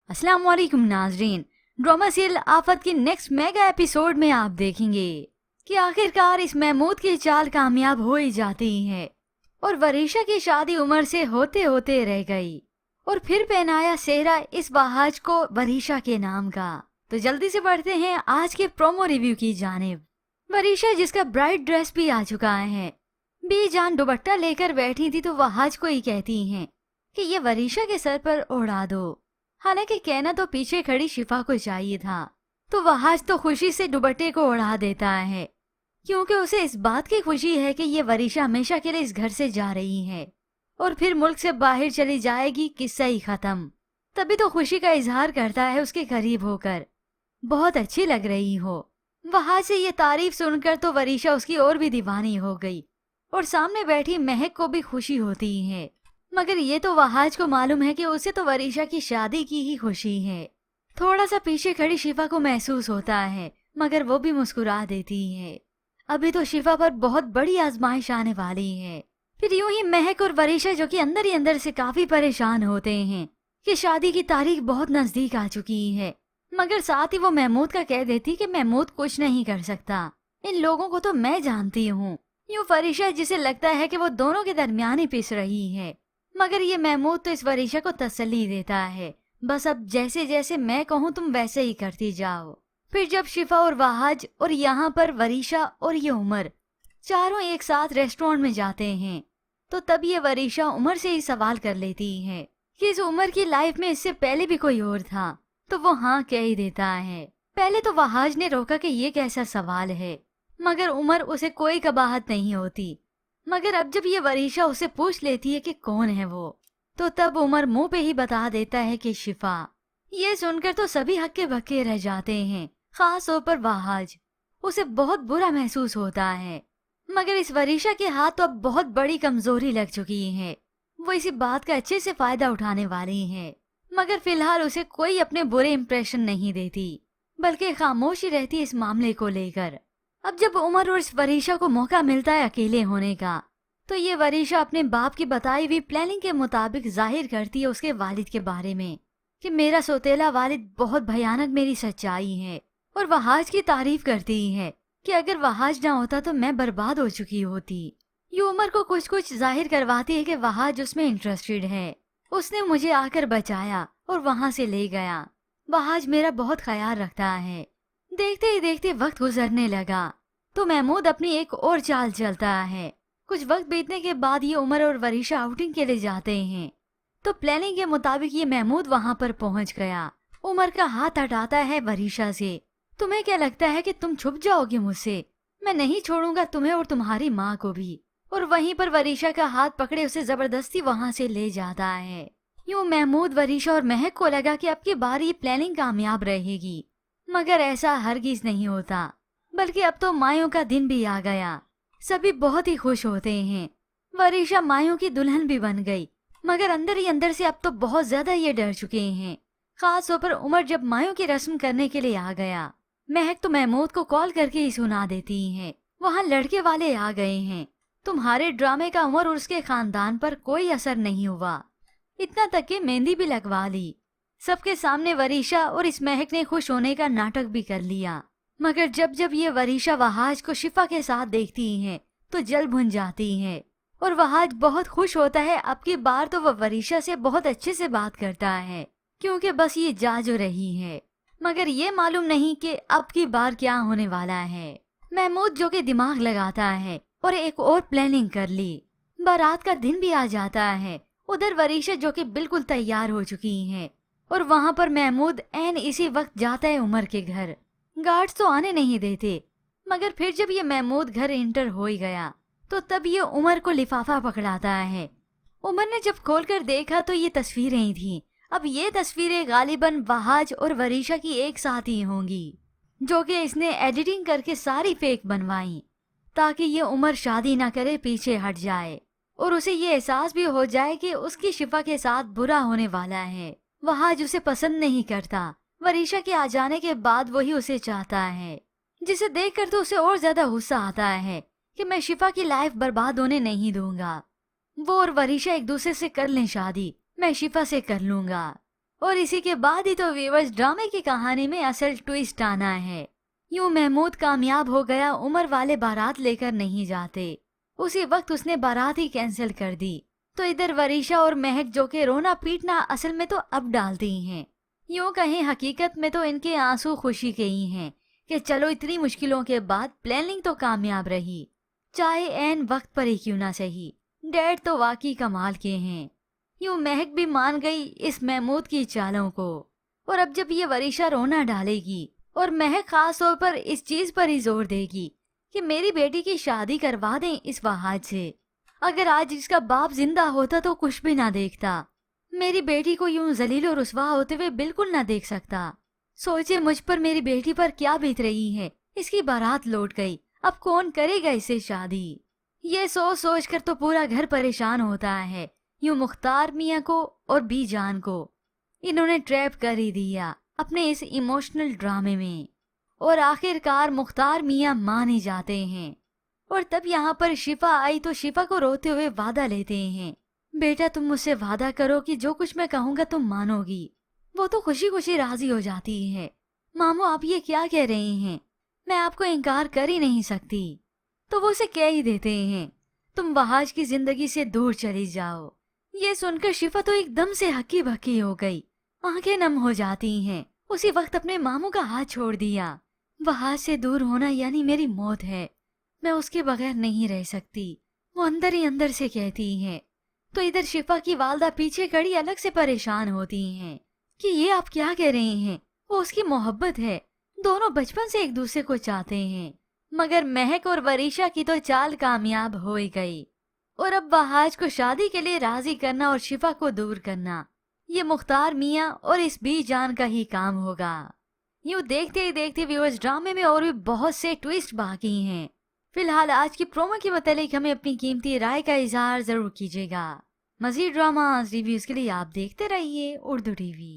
अस्सलाम वालेकुम नाजरीन। ड्रामा सीरियल आफत के नेक्स्ट मेगा एपिसोड में आप देखेंगे कि आखिरकार इस महमूद की चाल कामयाब हो ही जाती है और वरीशा की शादी उमर से होते होते रह गई और फिर पहनाया सेहरा इस वहाज को वरीशा के नाम का। तो जल्दी से बढ़ते हैं आज के प्रोमो रिव्यू की जानिब। वरीशा जिसका ब्राइड ड्रेस भी आ चुका है, बेजान दुपट्टा लेकर बैठी थी तो वहाज को ही कहती हैं कि ये वरीशा के सर पर उड़ा दो। हालांकि कहना तो पीछे खड़ी शिफा को चाहिए था, तो वहाज तो खुशी से दुपट्टे को उड़ा देता है क्योंकि उसे इस बात की खुशी है कि ये वरीशा हमेशा के लिए इस घर से जा रही है और फिर मुल्क से बाहर चली जाएगी, किस्सा ही खत्म। तभी तो खुशी का इजहार करता है उसके करीब होकर, बहुत अच्छी लग रही हो। वहां से ये तारीफ सुनकर तो वरीशा उसकी और भी दीवानी हो गई और सामने बैठी महक को भी खुशी होती है, मगर ये तो वहाज को मालूम है कि उसे तो वरीशा की शादी की ही खुशी है। थोड़ा सा पीछे खड़ी शिफा को महसूस होता है मगर वो भी मुस्कुरा देती है। अभी तो शिफा पर बहुत बड़ी आजमाइश आने वाली है। फिर यूं ही महक और वरीशा जो कि अंदर ही अंदर से काफी परेशान होते हैं कि शादी की तारीख बहुत नजदीक आ चुकी है, मगर साथ ही वो महमूद का कह देती कि महमूद कुछ नहीं कर सकता, इन लोगों को तो मैं जानती हूँ। यूं वरीशा जिसे लगता है कि वो दोनों के दरमियान ही पिस रही है, मगर ये महमूद तो इस वरीशा को तसल्ली देता है, बस अब जैसे जैसे मैं कहूँ तुम वैसे ही करती जाओ। फिर जब शिफा और वहाज और यहाँ पर वरीशा और ये उमर चारों एक साथ रेस्टोरेंट में जाते हैं तो तब ये वरीशा उमर से ही सवाल कर लेती है कि इस उमर की लाइफ में इससे पहले भी कोई और था, तो वो हाँ कह ही देता है। पहले तो वहाज ने रोका कि ये कैसा सवाल है, मगर उमर उसे कोई कबाहत नहीं होती। मगर अब जब ये वरीशा उसे पूछ लेती है कि कौन है वो, तो तब उमर मुंह पे ही बता देता है कि शिफा। ये सुनकर तो सभी हक्के बक्के रह जाते हैं, खास तौर पर वहाज। उसे बहुत बुरा महसूस होता है, मगर इस वरीशा के हाथ तो अब बहुत बड़ी कमजोरी लग चुकी है। वो इसी बात का अच्छे से फायदा उठाने वाली है, मगर फिलहाल उसे कोई अपने बुरे इंप्रेशन नहीं देती, बल्कि खामोशी रहती इस मामले को लेकर। अब जब उमर और इस वरीशा को मौका मिलता है अकेले होने का, तो ये वरीशा अपने बाप की बताई हुई प्लानिंग के मुताबिक जाहिर करती है उसके वालिद के बारे में कि मेरा सौतेला वालिद बहुत भयानक मेरी सच्चाई है, और वहाज की तारीफ करती है कि अगर वहाज ना होता तो मैं बर्बाद हो चुकी होती। ये उमर को कुछ कुछ जाहिर करवाती है कि वहाज उसमें इंटरेस्टेड है, उसने मुझे आकर बचाया और वहाँ से ले गया। वहाज मेरा बहुत ख्याल रखता है। देखते ही देखते वक्त गुजरने लगा तो महमूद अपनी एक और चाल चलता है। कुछ वक्त बीतने के बाद ये उमर और वरीशा आउटिंग के लिए जाते हैं, तो प्लानिंग के मुताबिक ये महमूद वहाँ पर पहुँच गया। उमर का हाथ हटाता है वरीशा से। तुम्हें क्या लगता है कि तुम छुप जाओगे मुझसे? मैं नहीं छोड़ूंगा तुम्हें और तुम्हारी माँ को भी। और वहीं पर वरीशा का हाथ पकड़े उसे जबरदस्ती वहाँ से ले जाता है। यूं महमूद, वरीशा और महक को लगा कि अब की बार ये प्लानिंग कामयाब रहेगी, मगर ऐसा हरगिज नहीं होता, बल्कि अब तो मायों का दिन भी आ गया। सभी बहुत ही खुश होते हैं। वरीशा मायों की दुल्हन भी बन गई, मगर अंदर ही अंदर से अब तो बहुत ज्यादा ये डर चुके हैं। खास तौर पर उमर जब मायों की रस्म करने के लिए आ गया, महक तो महमूद को कॉल करके ही सुना देती है वहाँ लड़के वाले आ गए हैं। तुम्हारे ड्रामे का उमर और उसके खानदान पर कोई असर नहीं हुआ, इतना तक कि मेहंदी भी लगवा ली। सबके सामने वरीशा और इस महक ने खुश होने का नाटक भी कर लिया, मगर जब जब ये वरीशा वहाज को शिफा के साथ देखती हैं तो जल भुन जाती है और वहाज बहुत खुश होता है। अब की बार तो वह वरीशा से बहुत अच्छे से बात करता है क्योंकि बस ये जा जो रही है, मगर ये मालूम नहीं कि अब की बार क्या होने वाला है। महमूद जो कि दिमाग लगाता है और एक और प्लानिंग कर ली। बारात का दिन भी आ जाता है। उधर वरीशा जो कि बिल्कुल तैयार हो चुकी है और वहाँ पर महमूद ऐन इसी वक्त जाता है उमर के घर। गार्ड्स तो आने नहीं देते, मगर फिर जब ये महमूद घर इंटर हो ही गया तो तब ये उमर को लिफाफा पकड़ाता है। उमर ने जब खोलकर देखा तो ये तस्वीरें ही थी। अब ये तस्वीरें गालिबन वहाज और वरीशा की एक साथ ही होंगी, जो कि इसने एडिटिंग करके सारी फेक बनवाई ताकि ये उमर शादी ना करे, पीछे हट जाए और उसे ये एहसास भी हो जाए कि उसकी शिफा के साथ बुरा होने वाला है। वहाज उसे पसंद नहीं करता। वरीशा के आ जाने के बाद वही उसे चाहता है, जिसे देखकर तो उसे और ज्यादा गुस्सा आता है कि मैं शिफा की लाइफ बर्बाद होने नहीं दूंगा। वो और वरीशा एक दूसरे से कर लें शादी, मैं शिफा से कर लूंगा। और इसी के बाद ही तो व्यूअर्स ड्रामे की कहानी में असल ट्विस्ट आना है। यूं महमूद कामयाब हो गया, उमर वाले बारात लेकर नहीं जाते। उसी वक्त उसने बारात ही कैंसिल कर दी। तो इधर वरीशा और महक जो के रोना पीटना असल में तो अब डालती हैं। यूं कहें हकीकत में तो इनके आंसू खुशी के ही हैं कि चलो इतनी मुश्किलों के बाद प्लानिंग तो कामयाब रही, चाहे ऐन वक्त पर ही क्यों ना सही। डैड तो वाकई कमाल के हैं। यूं महक भी मान गई इस महमूद की चालों को। और अब जब ये वरीशा रोना डालेगी और महक खास तौर पर इस चीज पर ही जोर देगी कि मेरी बेटी की शादी करवा दें इस वहाज से। अगर आज इसका बाप जिंदा होता तो कुछ भी ना देखता, मेरी बेटी को यूं जलील और रुसवा होते हुए बिल्कुल ना देख सकता। सोचे मुझ पर मेरी बेटी पर क्या बीत रही है। इसकी बारात लौट गई, अब कौन करेगा इससे शादी। ये सोच सोच कर तो पूरा घर परेशान होता है। यूं मुख्तार मियाँ को और बी जान को इन्होंने ट्रैप कर ही दिया अपने इस इमोशनल ड्रामे में। और आखिरकार मुख्तार मियाँ मान ही जाते हैं। और तब यहाँ पर शिफा आई तो शिफा को रोते हुए वादा लेते हैं, बेटा तुम मुझसे वादा करो कि जो कुछ मैं कहूँगा तुम मानोगी। वो तो खुशी खुशी राजी हो जाती है। मामू आप ये क्या कह रहे हैं, मैं आपको इनकार कर ही नहीं सकती। तो वो उसे कह ही देते हैं तुम वहाज की जिंदगी से दूर चली जाओ। ये सुनकर शिफा तो एकदम से हक्की बक्की हो गई, आंखें नम हो जाती हैं। उसी वक्त अपने मामू का हाथ छोड़ दिया। वहाज से दूर होना यानी मेरी मौत है, मैं उसके बगैर नहीं रह सकती, वो अंदर ही अंदर से कहती हैं। तो इधर शिफा की वालदा पीछे खड़ी अलग से परेशान होती हैं कि ये आप क्या कह रहे हैं, वो उसकी मोहब्बत है, दोनों बचपन से एक दूसरे को चाहते हैं। मगर महक और वरीशा की तो चाल कामयाब हो ही गई। और अब वहाज को शादी के लिए राजी करना और शिफा को दूर करना, ये मुख्तार मियाँ और इस बी जान का ही काम होगा। यूँ देखते ही देखते व्यूअर्स ड्रामे में और भी बहुत से ट्विस्ट बाकी हैं। फिलहाल आज की प्रोमो के मुतालिक हमें अपनी कीमती राय का इजहार जरूर कीजिएगा। मजीद ड्रामा रिव्यूज के लिए आप देखते रहिए उर्दू टीवी।